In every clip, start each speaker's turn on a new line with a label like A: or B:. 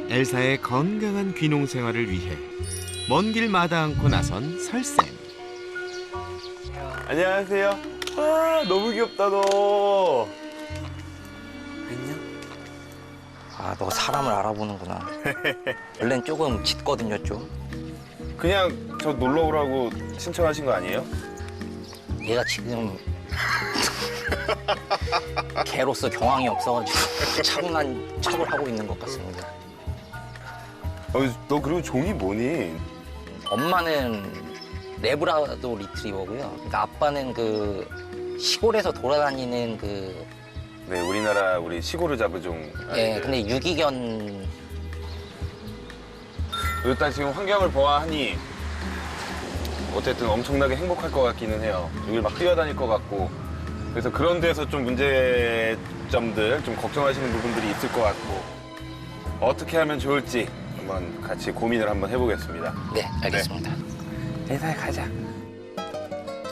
A: 엘사의 건강한 귀농 생활을 위해 먼 길 마다 않고 나선 설쌤.
B: 안녕하세요. 아, 너무 귀엽다, 너.
C: 안녕? 아, 너 사람을 알아보는구나. 원래는 조금 짙거든요, 좀.
B: 그냥 저 놀러 오라고 신청하신 거 아니에요?
C: 얘가 지금 개로서 경황이 없어가지고 차분한 척을 하고 있는 것 같습니다.
B: 너 그리고 종이 뭐니?
C: 엄마는 레브라도 리트리버고요. 그러니까 아빠는 그 시골에서 돌아다니는 그
B: 네, 우리나라 우리 시골을 잡으종.
C: 예, 근데 유기견.
B: 일단 지금 환경을 보아하니 어쨌든 엄청나게 행복할 것 같기는 해요. 여길 막 뛰어다닐 것 같고. 그래서 그런 데서 좀 문제점들, 좀 걱정하시는 부분들이 있을 것 같고. 어떻게 하면 좋을지 한번 같이 고민을 한번 해보겠습니다.
C: 네, 알겠습니다.
B: 회사에 가자.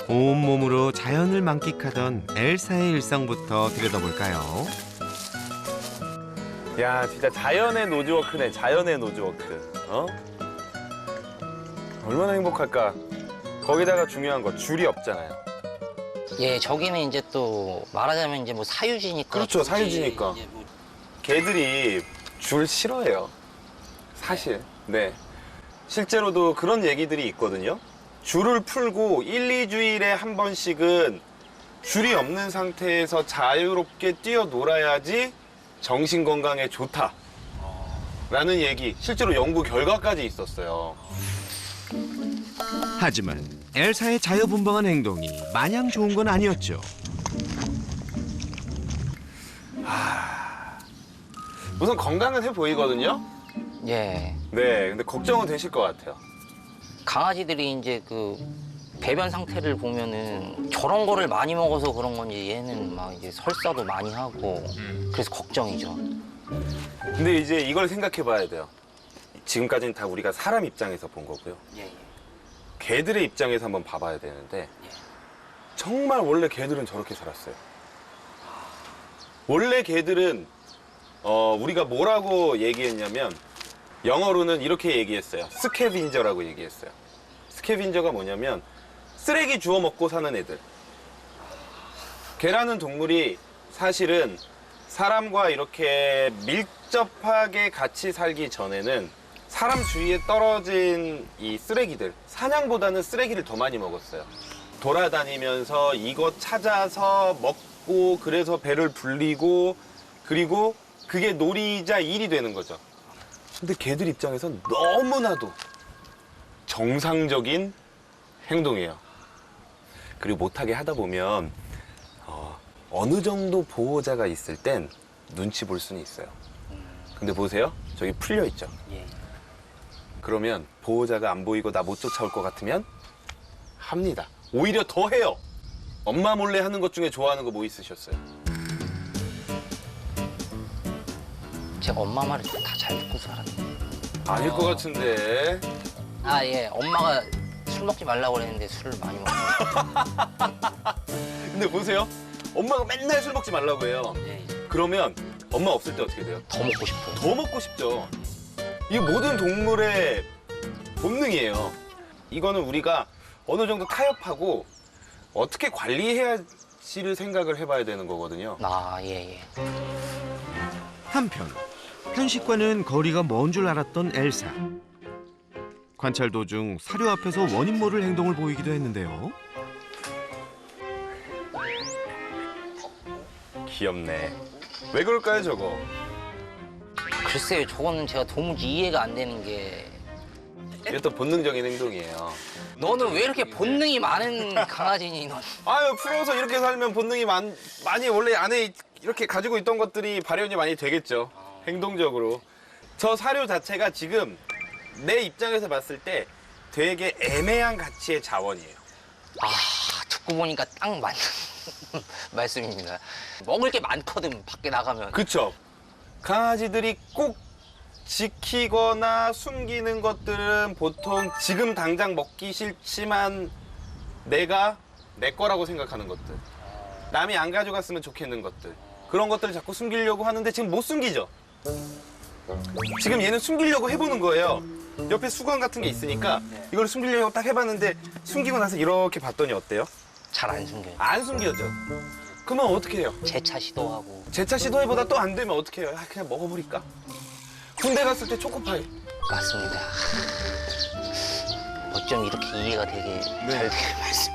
A: 온몸으로 자연을 만끽하던 엘사의 일상부터 들여다볼까요?
B: 야, 진짜 자연의 노즈워크네, 자연의 노즈워크. 어? 얼마나 행복할까. 거기다가 중요한 거, 줄이 없잖아요.
C: 예, 저기는 이제 또 말하자면 이제 뭐 사유지니까.
B: 그렇죠,
C: 굳이
B: 사유지니까.
C: 이제 뭐
B: 개들이 줄 싫어해요. 사실. 네. 실제로도 그런 얘기들이 있거든요. 줄을 풀고 1, 2주일에 한 번씩은 줄이 없는 상태에서 자유롭게 뛰어놀아야지 정신 건강에 좋다. 라는 얘기, 실제로 연구 결과까지 있었어요.
A: 하지만 엘사의 자유분방한 행동이 마냥 좋은 건 아니었죠.
B: 우선 건강은 해 보이거든요.
C: 예.
B: 네, 근데 걱정은 되실 것 같아요.
C: 강아지들이 이제 그 배변 상태를 보면은 저런 거를 많이 먹어서 그런 건지 얘는 막 이제 설사도 많이 하고 그래서 걱정이죠.
B: 근데 이제 이걸 생각해 봐야 돼요. 지금까지는 다 우리가 사람 입장에서 본 거고요.
C: 예, 예.
B: 개들의 입장에서 한번 봐봐야 되는데 정말 원래 개들은 저렇게 살았어요. 원래 개들은 우리가 뭐라고 얘기했냐면 영어로는 이렇게 얘기했어요. 스캐빈저라고 얘기했어요. 스캐빈저가 뭐냐면 쓰레기 주워 먹고 사는 애들. 개라는 동물이 사실은 사람과 이렇게 밀접하게 같이 살기 전에는 사람 주위에 떨어진 이 쓰레기들, 사냥보다는 쓰레기를 더 많이 먹었어요. 돌아다니면서 이것 찾아서 먹고 그래서 배를 불리고 그리고 그게 놀이자 일이 되는 거죠. 근데 개들 입장에선 너무나도 정상적인 행동이에요. 그리고 못하게 하다 보면 어느 정도 보호자가 있을 땐 눈치 볼 수는 있어요. 근데 보세요. 저기 풀려 있죠.
C: 예.
B: 그러면 보호자가 안 보이고 나 못 쫓아올 것 같으면 합니다. 오히려 더 해요. 엄마 몰래 하는 것 중에 좋아하는 거 뭐 있으셨어요?
C: 제가 엄마 말을 다 잘 듣고 살았는데.
B: 아닐 것 같은데.
C: 아, 예. 엄마가 술 먹지 말라고 그랬는데 술을 많이 먹어요.
B: 근데 보세요. 엄마가 맨날 술 먹지 말라고 해요.
C: 예, 예.
B: 그러면 엄마 없을 때 어떻게 돼요?
C: 더 먹고 싶어요.
B: 더 먹고 싶죠. 이게 모든 동물의 본능이에요. 이거는 우리가 어느 정도 타협하고 어떻게 관리해야지를 생각을 해봐야 되는 거거든요.
C: 아, 예, 예.
A: 한편 현식과는 거리가 먼 줄 알았던 엘사. 관찰 도중 사료 앞에서 원인 모를 행동을 보이기도 했는데요.
B: 귀엽네. 왜 그럴까요, 저거?
C: 글쎄요, 저거는 제가 도무지 이해가 안 되는 게
B: 이게 또 본능적인 행동이에요.
C: 너는 왜 이렇게 본능이 많은 강아지니, 넌?
B: 아유, 풀어서 이렇게 살면 본능이 많이 원래 안에 이렇게 가지고 있던 것들이 발현이 많이 되겠죠. 행동적으로. 저 사료 자체가 지금 내 입장에서 봤을 때 되게 애매한 가치의 자원이에요.
C: 아, 듣고 보니까 딱 맞는 말씀입니다. 먹을 게 많거든, 밖에 나가면.
B: 그쵸? 강아지들이 꼭 지키거나 숨기는 것들은 보통 지금 당장 먹기 싫지만 내가 내 거라고 생각하는 것들. 남이 안 가져갔으면 좋겠는 것들. 그런 것들을 자꾸 숨기려고 하는데 지금 못 숨기죠? 지금 얘는 숨기려고 해보는 거예요. 옆에 수건 같은 게 있으니까 이걸 숨기려고 딱 해봤는데 숨기고 나서 이렇게 봤더니 어때요?
C: 잘 안 숨겨요.
B: 안 숨겨져. 그러면 어떻게 해요?
C: 재차 시도하고.
B: 재차 시도해보다 또 안 되면 어떻게 해요? 아, 그냥 먹어버릴까? 군대 갔을 때 초코파이.
C: 맞습니다. 어쩜 이렇게 이해가 되게 잘 되게 말씀.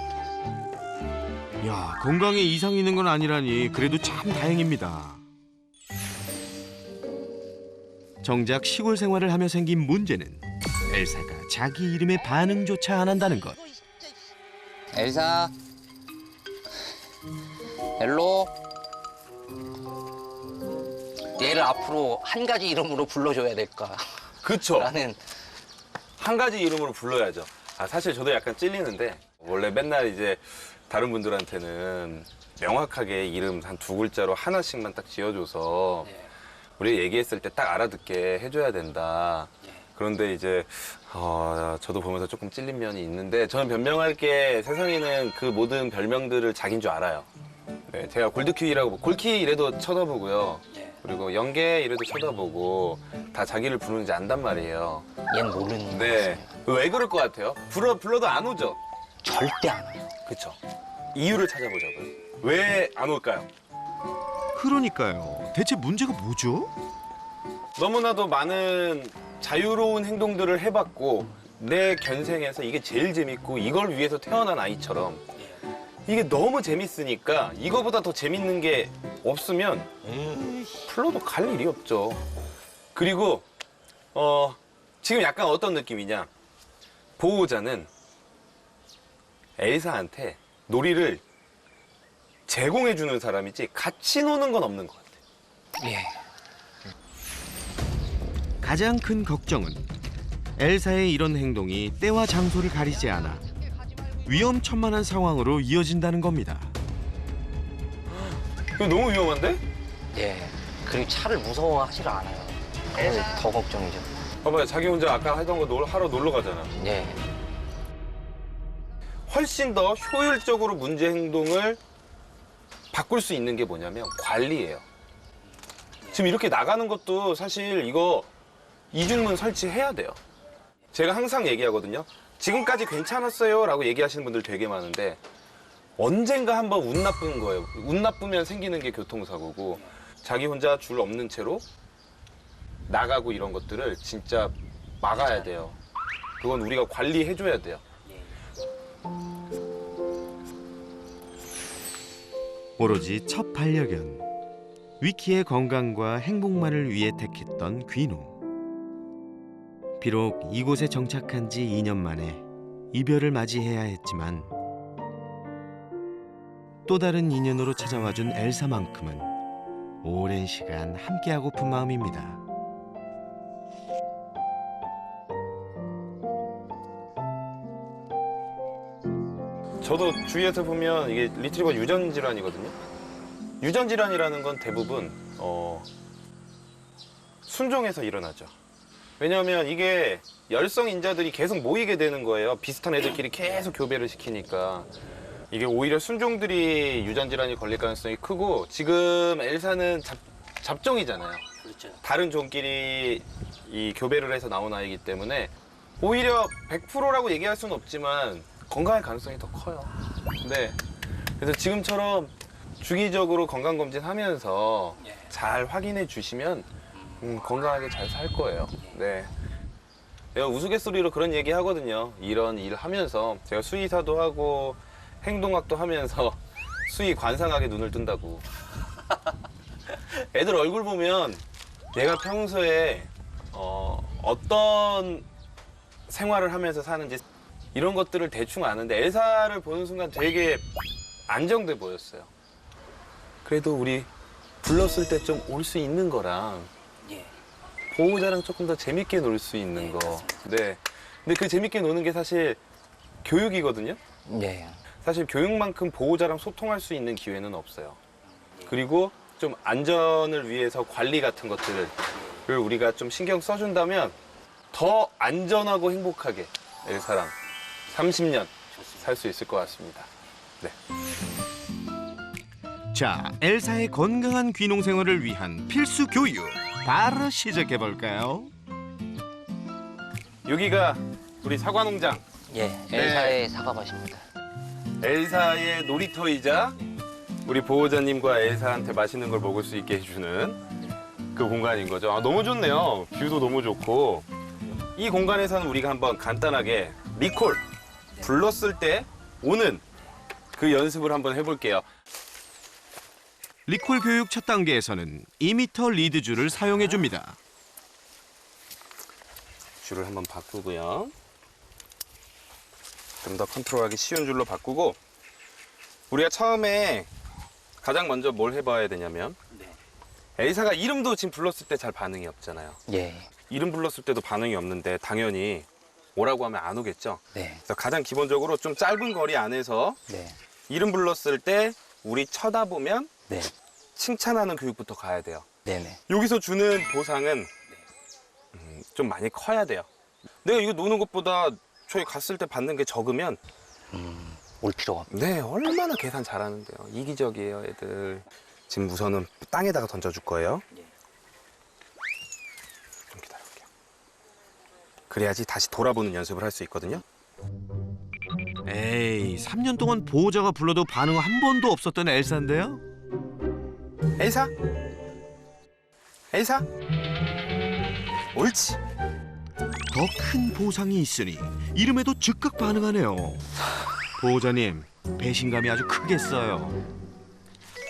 A: 야, 건강에 이상이 있는 건 아니라니 그래도 참 다행입니다. 정작 시골 생활을 하며 생긴 문제는 엘사가 자기 이름에 반응조차 안 한다는 것.
C: 엘사. 엘로. 얘를 앞으로 한 가지 이름으로 불러줘야 될까?
B: 그쵸?
C: 라는.
B: 한 가지 이름으로 불러야죠. 아, 사실 저도 약간 찔리는데 원래 맨날 이제 다른 분들한테는 명확하게 이름 한 2글자로 하나씩만 딱 지어줘서 우리 얘기했을 때 딱 알아듣게 해줘야 된다. 그런데 이제 저도 보면서 조금 찔린 면이 있는데 저는 변명할 게 세상에는 그 모든 별명들을 자기인 줄 알아요. 네, 제가 골드키위라고 골키 이래도 쳐다보고요. 그리고 연계 이래도 쳐다보고 다 자기를 부르는지 안단 말이에요.
C: 얘는 모르는 거
B: 네.
C: 같습니다.
B: 왜 그럴 것 같아요? 불러도 안 오죠?
C: 절대 안 와요.
B: 그쵸. 이유를 찾아보자고요. 왜 안 올까요?
A: 그러니까요. 대체 문제가 뭐죠?
B: 너무나도 많은 자유로운 행동들을 해봤고 내 견생에서 이게 제일 재밌고 이걸 위해서 태어난 아이처럼 이게 너무 재밌으니까 이거보다 더 재밌는 게 없으면 불러도 갈 일이 없죠. 그리고 지금 약간 어떤 느낌이냐. 보호자는 엘사한테 놀이를 제공해주는 사람이지 같이 노는 건 없는 것 같아요.
C: 예.
A: 가장 큰 걱정은 엘사의 이런 행동이 때와 장소를 가리지 않아 위험천만한 상황으로 이어진다는 겁니다.
B: 이거 너무 위험한데?
C: 예. 그리고 차를 무서워하지를 않아요. 그래서 더 걱정이죠.
B: 봐봐요. 자기 혼자 아까 하던 거 하러 놀러 가잖아.
C: 예.
B: 훨씬 더 효율적으로 문제 행동을 바꿀 수 있는 게 뭐냐면 관리예요. 지금 이렇게 나가는 것도 사실 이거 이중문 설치해야 돼요. 제가 항상 얘기하거든요. 지금까지 괜찮았어요 라고 얘기하시는 분들 되게 많은데 언젠가 한번 운 나쁜 거예요. 운 나쁘면 생기는 게 교통사고고 자기 혼자 줄 없는 채로 나가고 이런 것들을 진짜 막아야 돼요. 그건 우리가 관리해줘야 돼요.
A: 오로지 첫 반려견 위키의 건강과 행복만을 위해 택했던 귀농. 비록 이곳에 정착한 지 2년 만에 이별을 맞이해야 했지만 또 다른 인연으로 찾아와준 엘사만큼은 오랜 시간 함께하고픈 마음입니다.
B: 저도 주위에서 보면 이게 리트리버 유전 질환이거든요. 유전 질환이라는 건 대부분 순종에서 일어나죠. 왜냐하면 이게 열성 인자들이 계속 모이게 되는 거예요. 비슷한 애들끼리 계속 교배를 시키니까. 이게 오히려 순종들이 유전 질환이 걸릴 가능성이 크고 지금 엘사는 잡종이잖아요.
C: 그렇죠.
B: 다른 종끼리 이 교배를 해서 나온 아이기 때문에 오히려 100%라고 얘기할 수는 없지만 건강할 가능성이 더 커요. 네. 그래서 지금처럼 주기적으로 건강검진하면서 잘 확인해 주시면 건강하게 잘 살 거예요. 네. 제가 우스갯소리로 그런 얘기 하거든요. 이런 일 하면서 제가 수의사도 하고 행동학도 하면서 수의 관상학에 눈을 뜬다고. 애들 얼굴 보면 내가 평소에 어떤 생활을 하면서 사는지 이런 것들을 대충 아는데 엘사를 보는 순간 되게 안정돼 보였어요. 그래도 우리 불렀을 때 좀 올 수 있는 거랑
C: 예.
B: 보호자랑 조금 더 재밌게 놀 수 있는 거. 네. 근데 그 재밌게 노는 게 사실 교육이거든요.
C: 예.
B: 사실 교육만큼 보호자랑 소통할 수 있는 기회는 없어요. 그리고 좀 안전을 위해서 관리 같은 것들을 우리가 좀 신경 써준다면 더 안전하고 행복하게 엘사랑 30년 살 수 있을 것 같습니다. 네.
A: 자, 엘사의 건강한 귀농 생활을 위한 필수 교육. 바로 시작해 볼까요?
B: 여기가 우리 사과 농장.
C: 예, 엘사의 사과밭입니다.
B: 엘사의 놀이터이자 우리 보호자님과 엘사한테 맛있는 걸 먹을 수 있게 해주는 그 공간인 거죠. 아, 너무 좋네요. 뷰도 너무 좋고. 이 공간에서는 우리가 한번 간단하게 리콜 불렀을 때 오는 그 연습을 한번 해볼게요.
A: 리콜 교육 첫 단계에서는 2m 리드 줄을 사용해 줍니다.
B: 줄을 한번 바꾸고요. 좀 더 컨트롤하기 쉬운 줄로 바꾸고, 우리가 처음에 가장 먼저 뭘 해봐야 되냐면, 엘사가 이름도 지금 불렀을 때 잘 반응이 없잖아요.
C: 예,
B: 이름 불렀을 때도 반응이 없는데 당연히 오라고 하면 안 오겠죠.
C: 네,
B: 그래서 가장 기본적으로 좀 짧은 거리 안에서
C: 네,
B: 이름 불렀을 때 우리 쳐다보면
C: 네,
B: 칭찬하는 교육부터 가야 돼요.
C: 네네.
B: 여기서 주는 보상은 좀 많이 커야 돼요. 내가 이거 노는 것보다 저희 갔을 때 받는 게 적으면
C: 올 필요가 없네.
B: 네, 얼마나 계산 잘하는데요. 이기적이에요, 애들. 지금 우선은 땅에다가 던져줄 거예요. 좀 기다려볼게요. 그래야지 다시 돌아보는 연습을 할 수 있거든요.
A: 에이, 3년 동안 보호자가 불러도 반응 한 번도 없었던 엘사인데요.
B: 엘사? 엘사? 옳지.
A: 더 큰 보상이 있으니 이름에도 즉각 반응하네요. 보호자님, 배신감이 아주 크겠어요.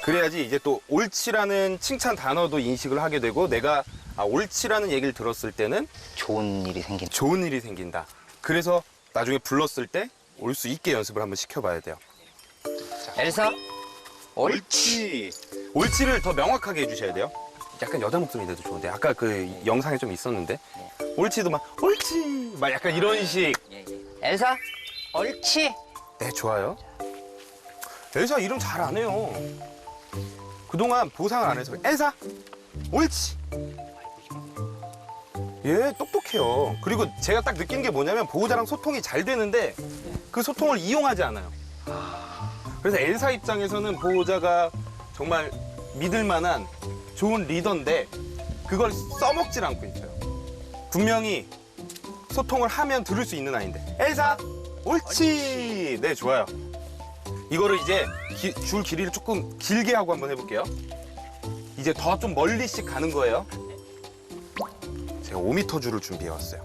B: 그래야지 이제 또 옳지라는 칭찬 단어도 인식을 하게 되고, 내가 옳지라는 얘기를 들었을 때는
C: 좋은 일이 생긴.
B: 좋은 일이 생긴다. 그래서 나중에 불렀을 때 올 수 있게 연습을 한번 시켜봐야 돼요.
C: 엘사,
B: 옳지. 옳지를 더 명확하게 해주셔야 돼요. 약간 여자 목소리 내도 좋은데, 아까 그 영상에 좀 있었는데, 옳지도 막 옳지 막 약간 이런 식.
C: 엘사, 옳지.
B: 네, 좋아요. 엘사 이름 잘 안 해요. 그동안 보상을 안 해서. 엘사, 옳지. 얘 똑똑해요. 그리고 제가 딱 느낀 게 뭐냐면, 보호자랑 소통이 잘 되는데 그 소통을 이용하지 않아요. 그래서 엘사 입장에서는 보호자가 정말 믿을 만한 좋은 리더인데 그걸 써먹질 않고 있어요. 분명히 소통을 하면 들을 수 있는 아이인데. 엘사, 옳지. 네, 좋아요. 이거를 이제 줄 길이를 조금 길게 하고 한번 해볼게요. 이제 더 좀 멀리씩 가는 거예요. 제가 5m 줄을 준비해 왔어요.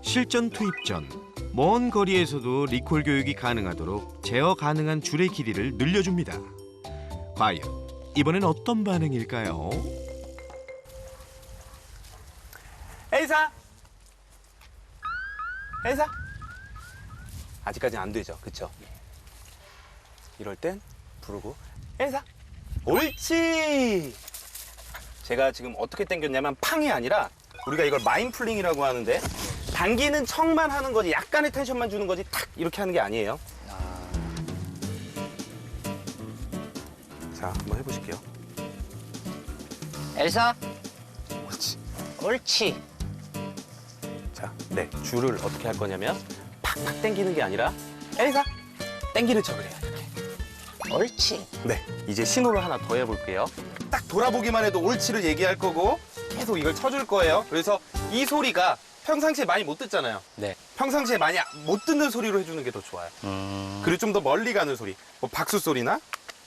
A: 실전 투입 전 먼 거리에서도 리콜 교육이 가능하도록 제어 가능한 줄의 길이를 늘려줍니다. 과연 이번엔 어떤 반응일까요?
B: 엘사! 엘사! 아직까지는 안 되죠, 그쵸? 이럴 땐 부르고, 엘사! 옳지! 제가 지금 어떻게 당겼냐면 팡이 아니라, 우리가 이걸 마인플링이라고 하는데, 당기는 척만 하는 거지, 약간의 텐션만 주는 거지, 탁 이렇게 하는 게 아니에요. 자, 한번 해보실게요.
C: 엘사,
B: 옳지.
C: 옳지.
B: 자, 네, 줄을 어떻게 할 거냐면 팍팍 당기는 게 아니라 엘사! 당기는 척을 해요, 이렇게.
C: 옳지.
B: 네, 이제 신호를 하나 더 해볼게요. 딱 돌아보기만 해도 옳지를 얘기할 거고 계속 이걸 쳐줄 거예요. 그래서 이 소리가 평상시에 많이 못 듣잖아요.
C: 네.
B: 평상시에 많이 못 듣는 소리로 해주는 게 더 좋아요. 그리고 좀 더 멀리 가는 소리, 뭐 박수 소리나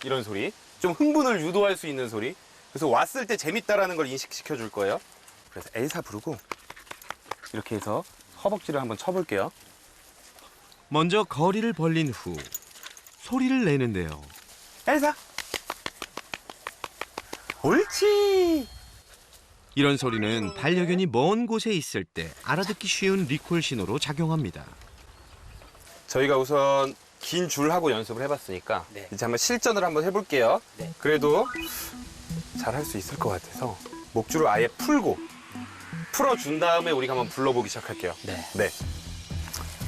B: 이런 소리, 좀 흥분을 유도할 수 있는 소리. 그래서 왔을 때 재밌다라는 걸 인식시켜 줄 거예요. 그래서 엘사 부르고 이렇게 해서 허벅지를 한번 쳐볼게요.
A: 먼저 거리를 벌린 후 소리를 내는데요.
B: 엘사! 옳지!
A: 이런 소리는 반려견이 먼 곳에 있을 때 알아듣기 쉬운 리콜 신호로 작용합니다.
B: 저희가 우선 긴 줄하고 연습을 해봤으니까
C: 네.
B: 이제 한번 실전을 한번 해볼게요.
C: 네.
B: 그래도 잘 할 수 있을 것 같아서 목줄을 아예 풀어준 다음에 우리가 한번 불러보기 시작할게요.
C: 네.
B: 네.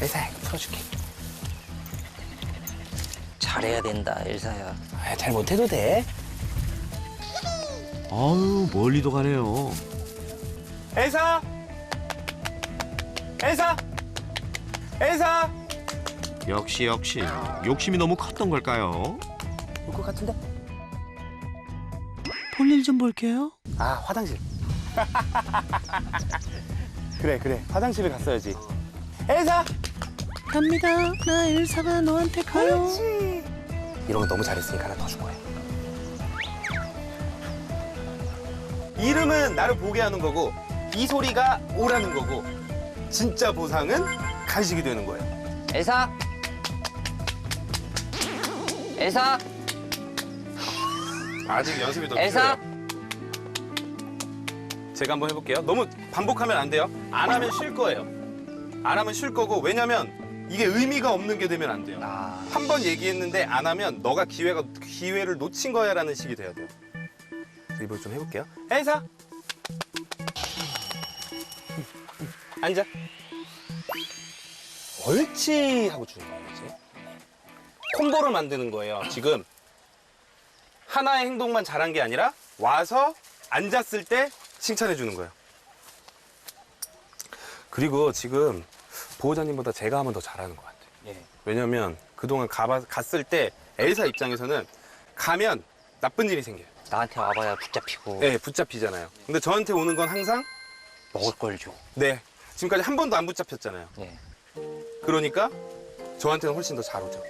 B: 엘사, 풀어줄게.
C: 잘해야 된다, 엘사야.
B: 잘 못해도 돼.
A: 아유, 멀리도 가네요.
B: 엘사! 엘사! 엘사!
A: 역시 욕심이 너무 컸던 걸까요?
B: 올 것 같은데?
A: 볼일 좀 볼게요.
B: 아, 화장실. 그래. 화장실을 갔어야지. 엘사!
A: 갑니다. 나 엘사가 너한테 가요.
B: 그렇지. 이런 거 너무 잘했으니까 하나 더 줄 거야. 이름은 나를 보게 하는 거고 이 소리가 오라는 거고 진짜 보상은 간식이 되는 거예요.
C: 엘사. 엘사.
B: 아직 연습이 더
C: 엘사.
B: 필요해요. 제가 한번 해볼게요. 너무 반복하면 안 돼요. 안 하면 쉴 거예요. 안 하면 쉴 거고 왜냐면 이게 의미가 없는 게 되면 안 돼요.
C: 아,
B: 한 번 얘기했는데 안 하면 너가 기회를 놓친 거야라는 식이 돼야 돼요. 이걸 좀 해볼게요. 엘사. 앉아. 옳지 하고 주는 거예요. 이제 콤보를 만드는 거예요. 지금 하나의 행동만 잘한 게 아니라 와서 앉았을 때 칭찬해 주는 거예요. 그리고 지금 보호자님보다 제가 하면 더 잘하는 것 같아요.
C: 예.
B: 왜냐면 그동안 갔을 때 엘사 입장에서는 가면 나쁜 일이 생겨요.
C: 나한테 와봐야 붙잡히고
B: 네, 붙잡히잖아요. 근데 저한테 오는 건 항상
C: 먹을 걸 줘.
B: 네, 지금까지 한 번도 안 붙잡혔잖아요.
C: 예.
B: 그러니까 저한테는 훨씬 더 잘 오죠.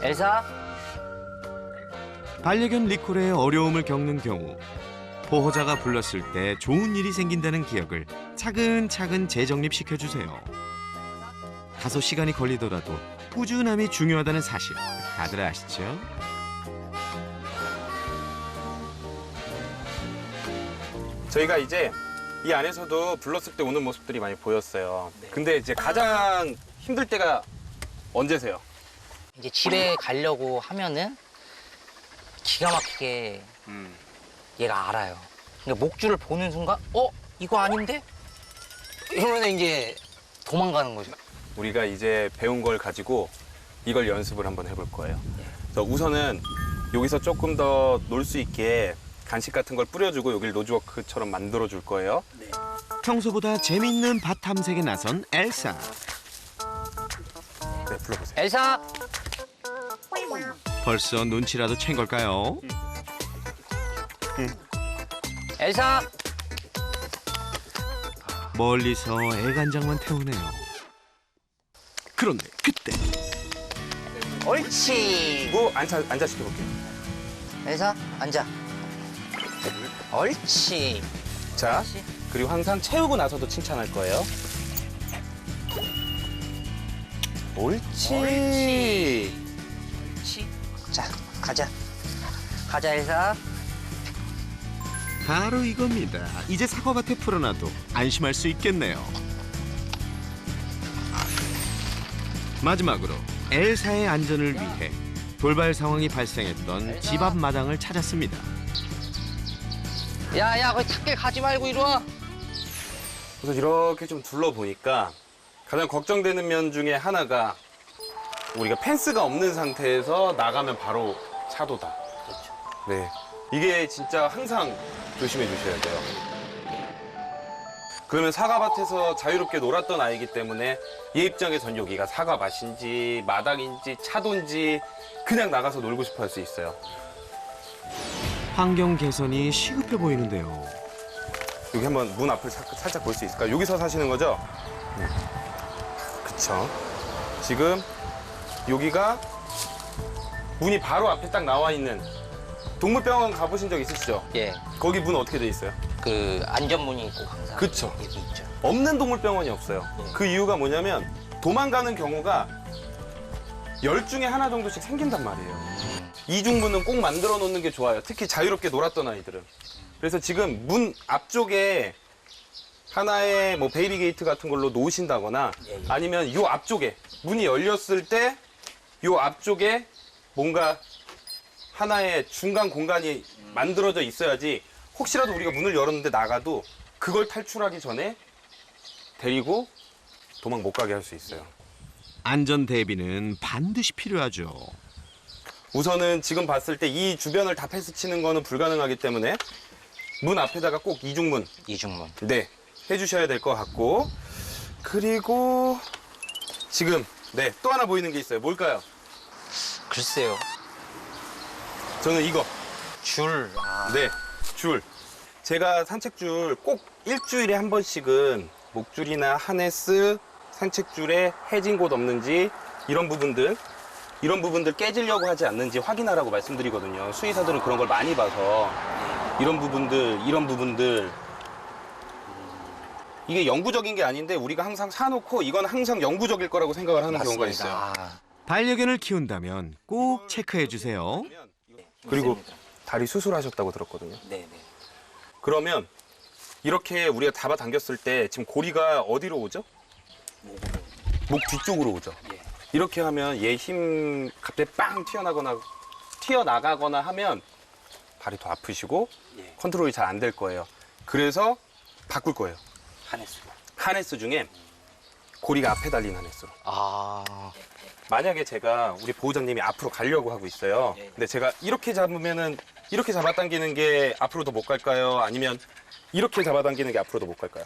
C: 엘사.
A: 반려견 리콜의 어려움을 겪는 경우 보호자가 불렀을 때 좋은 일이 생긴다는 기억을 차근차근 재정립시켜 주세요. 다소 시간이 걸리더라도 꾸준함이 중요하다는 사실 다들 아시죠?
B: 저희가 이제 이 안에서도 불렀을 때 오는 모습들이 많이 보였어요. 근데 이제 가장 힘들 때가 언제세요?
C: 이제 집에 가려고 하면은 기가 막히게 얘가 알아요. 그러니까 목줄을 보는 순간 이거 아닌데? 이러면 이제 도망가는 거죠.
B: 우리가 이제 배운 걸 가지고 이걸 연습을 한번 해볼 거예요. 그래서 우선은 여기서 조금 더 놀 수 있게 간식 같은 걸 뿌려주고 여기를 노즈워크처럼 만들어 줄 거예요.
A: 평소보다 재미있는 밭 탐색에 나선 엘사.
B: 네, 불러보세요.
C: 엘사.
A: 벌써 눈치라도 챈 걸까요?
C: 엘사.
A: 멀리서 애간장만 태우네요. 그런데 그때
C: 옳지.
B: 그리고 앉아 시켜볼게요.
C: 엘사 앉아. 옳지.
B: 자,
C: 옳지.
B: 그리고 항상 채우고 나서도 칭찬할 거예요. 옳지.
C: 옳지. 자, 가자. 가자, 엘사.
A: 바로 이겁니다. 이제 사과밭에 풀어놔도 안심할 수 있겠네요. 마지막으로 엘사의 안전을 위해 돌발 상황이 발생했던 집 앞 마당을 찾았습니다.
C: 야, 거기 탁길 가지 말고 이리 와.
B: 그래서 이렇게 좀 둘러보니까 가장 걱정되는 면 중에 하나가 우리가 펜스가 없는 상태에서 나가면 바로 차도다.
C: 그렇죠.
B: 네. 이게 진짜 항상 조심해 주셔야 돼요. 그러면 사과밭에서 자유롭게 놀았던 아이기 때문에 얘 입장에선 여기가 사과밭인지 마당인지 차도인지 그냥 나가서 놀고 싶어 할 수 있어요.
A: 환경 개선이 시급해 보이는데요.
B: 여기 한번 문 앞을 살짝 볼 수 있을까요? 여기서 사시는 거죠? 네. 그쵸. 지금 여기가 문이 바로 앞에 딱 나와 있는 동물병원 가보신 적 있으시죠?
C: 예.
B: 거기 문 어떻게 돼 있어요?
C: 그 안전문이 있고 항상
B: 그쵸.
C: 여기 있죠.
B: 없는 동물병원이 없어요.
C: 네.
B: 그 이유가 뭐냐면 도망가는 경우가 10중에 하나 정도씩 생긴단 말이에요. 이중문은 꼭 만들어 놓는 게 좋아요. 특히 자유롭게 놀았던 아이들은. 그래서 지금 문 앞쪽에 하나의 뭐 베이비 게이트 같은 걸로 놓으신다거나
C: 예.
B: 아니면 이 앞쪽에 문이 열렸을 때 이 앞쪽에 뭔가 하나의 중간 공간이 만들어져 있어야지 혹시라도 우리가 문을 열었는데 나가도 그걸 탈출하기 전에 데리고 도망 못 가게 할 수 있어요.
A: 안전 대비는 반드시 필요하죠.
B: 우선은 지금 봤을 때 이 주변을 다 패스 치는 거는 불가능하기 때문에 문 앞에다가 꼭 이중문
C: 이중문.
B: 네 해주셔야 될 것 같고 그리고 지금 네 또 하나 보이는 게 있어요. 뭘까요?
C: 글쎄요.
B: 저는 이거
C: 줄. 아,
B: 네 줄. 제가 산책줄 꼭 일주일에 한 번씩은 목줄이나 하네스, 산책줄에 해진 곳 없는지 이런 부분들 깨지려고 하지 않는지 확인하라고 말씀드리거든요. 수의사들은 그런 걸 많이 봐서 이런 부분들 이게 영구적인 게 아닌데 우리가 항상 사놓고 이건 항상 영구적일 거라고 생각을 하는 경우가 있어요.
C: 아,
A: 반려견을 키운다면 꼭 체크해 주세요.
B: 그리고
C: 맞습니다.
B: 다리 수술하셨다고 들었거든요.
C: 네네.
B: 그러면 이렇게 우리가 잡아당겼을 때 지금 고리가 어디로 오죠? 목 뒤쪽으로 오죠.
C: 예.
B: 이렇게 하면 얘 힘 갑자기 빵 튀어나가거나 하면 발이 더 아프시고
C: 예.
B: 컨트롤이 잘 안 될 거예요. 그래서 바꿀 거예요.
C: 하네스.
B: 하네스 중에 고리가 앞에 달린 하네스로.
C: 아,
B: 만약에 제가 우리 보호자님이 앞으로 가려고 하고 있어요.
C: 예.
B: 근데 제가 이렇게 잡으면은 이렇게 잡아당기는 게 앞으로 더 못 갈까요? 아니면 이렇게 잡아당기는 게 앞으로 더 못 갈까요?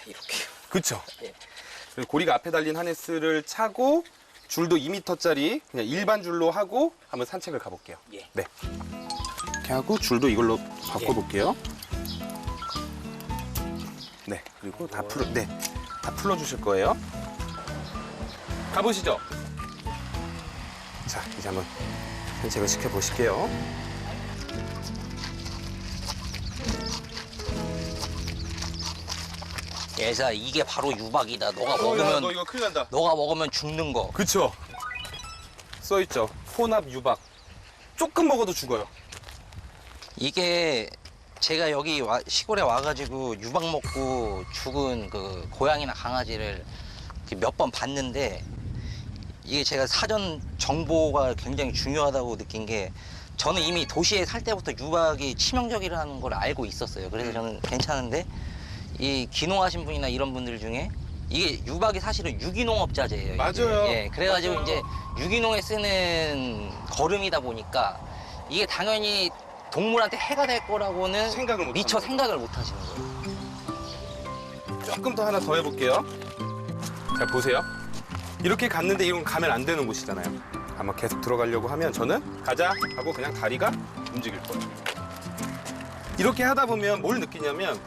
C: 이렇게요.
B: 그쵸?
C: 예.
B: 그래서 고리가 앞에 달린 하네스를 차고 줄도 2m짜리 그냥 일반 줄로 하고 한번 산책을 가볼게요.
C: 예.
B: 네. 이렇게 하고 줄도 이걸로 바꿔볼게요. 네. 그리고 다 풀어주실 거예요. 가보시죠. 자, 이제 한번 산책을 시켜보실게요.
C: 예사 이게 바로 유박이다. 너가
B: 이거 큰일 난다.
C: 먹으면 죽는 거.
B: 그쵸? 써있죠. 혼합 유박. 조금 먹어도 죽어요.
C: 이게 제가 여기 시골에 와가지고 유박 먹고 죽은 그 고양이나 강아지를 몇 번 봤는데 이게 제가 사전 정보가 굉장히 중요하다고 느낀 게 저는 이미 도시에 살 때부터 유박이 치명적이라는 걸 알고 있었어요. 그래서 저는 괜찮은데 이 귀농하신 분이나 이런 분들 중에 이게 유박이 사실은 유기농업자재예요. 이게.
B: 맞아요.
C: 예, 그래가지고
B: 맞아요.
C: 이제 유기농에 쓰는 거름이다 보니까 이게 당연히 동물한테 해가 될 거라고는
B: 생각을 못
C: 미처
B: 하는
C: 생각을 못 하시는 거예요.
B: 조금 더 하나 더 해볼게요. 자, 보세요. 이렇게 갔는데 이건 가면 안 되는 곳이잖아요. 아마 계속 들어가려고 하면 저는 가자 하고 그냥 다리가 움직일 거예요. 이렇게 하다 보면 뭘 느끼냐면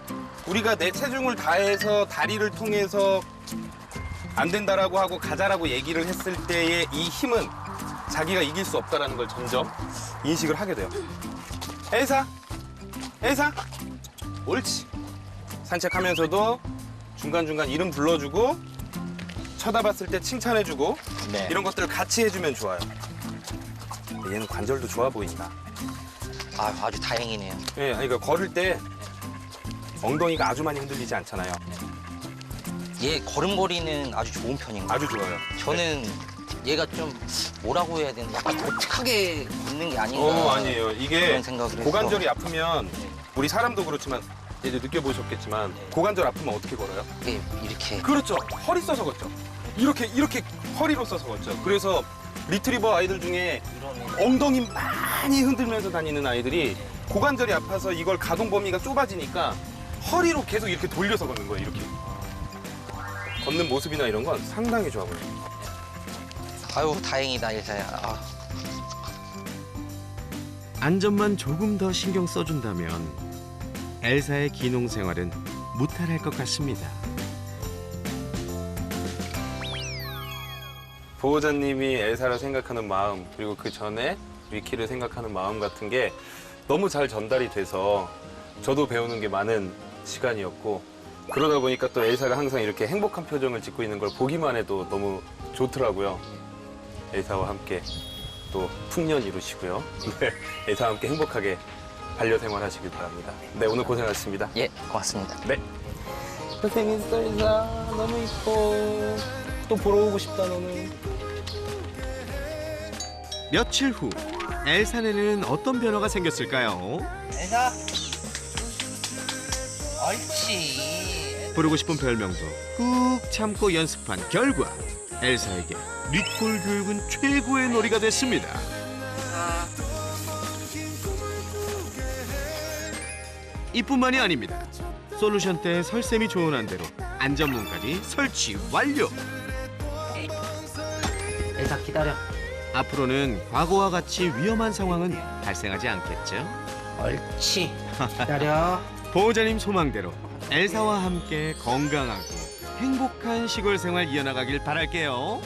B: 우리가 내 체중을 다해서 다리를 통해서 안 된다라고 하고 가자라고 얘기를 했을 때의 이 힘은 자기가 이길 수 없다라는 걸 점점 인식을 하게 돼요. 엘사! 엘사! 옳지. 산책하면서도 중간중간 이름 불러주고 쳐다봤을 때 칭찬해주고
C: 네.
B: 이런 것들을 같이 해주면 좋아요. 얘는 관절도 좋아 보인다.
C: 아주 다행이네요.
B: 예, 그러니까 걸을 때 엉덩이가 아주 많이 흔들리지 않잖아요.
C: 얘 걸음걸이는 아주 좋은 편인 거예요.
B: 아주 좋아요.
C: 저는 얘가 좀 뭐라고 해야 되나 약간 독특하게 걷는 게 아닌가.
B: 아니에요. 이게
C: 그런 생각을 해서.
B: 고관절이 아프면 우리 사람도 그렇지만 이제 느껴보셨겠지만 고관절 아프면 어떻게 걸어요?
C: 이렇게
B: 그렇죠. 허리 써서 걷죠. 이렇게 허리로 써서 걷죠. 그래서 리트리버 아이들 중에
C: 이러면
B: 엉덩이 많이 흔들면서 다니는 아이들이 고관절이 아파서 이걸 가동 범위가 좁아지니까 허리로 계속 이렇게 돌려서 걷는 거예요. 이렇게 걷는 모습이나 이런 건 상당히 좋아 보여요.
C: 아유 다행이다 일사야. 아.
A: 안전만 조금 더 신경 써준다면 엘사의 기농 생활은 무탈할 것 같습니다.
B: 보호자님이 엘사를 생각하는 마음 그리고 그 전에 위키를 생각하는 마음 같은 게 너무 잘 전달이 돼서 저도 배우는 게 많은 시간이었고 그러다 보니까 또 엘사가 항상 이렇게 행복한 표정을 짓고 있는 걸 보기만 해도 너무 좋더라고요. 엘사와 함께 또 풍년 이루시고요. 네, 엘사와 함께 행복하게 반려생활 하시길 바랍니다. 네, 오늘 고생하셨습니다.
C: 예 고맙습니다.
B: 네. 고생했어, 엘사. 너무 이뻐. 또 보러 오고 싶다, 너는.
A: 며칠 후 엘사네는 어떤 변화가 생겼을까요?
C: 엘사. 옳지.
A: 부르고 싶은 별명도 꾹 참고 연습한 결과 엘사에게 리콜 교육은 최고의 놀이가 됐습니다. 이뿐만이 아닙니다. 솔루션 때 설쌤이 조언한 대로 안전문까지 설치 완료.
C: 엘사 기다려.
A: 앞으로는 과거와 같이 위험한 상황은 발생하지 않겠죠?
C: 옳지. 기다려.
A: 보호자님 소망대로 엘사와 함께 건강하고 행복한 시골 생활 이어나가길 바랄게요.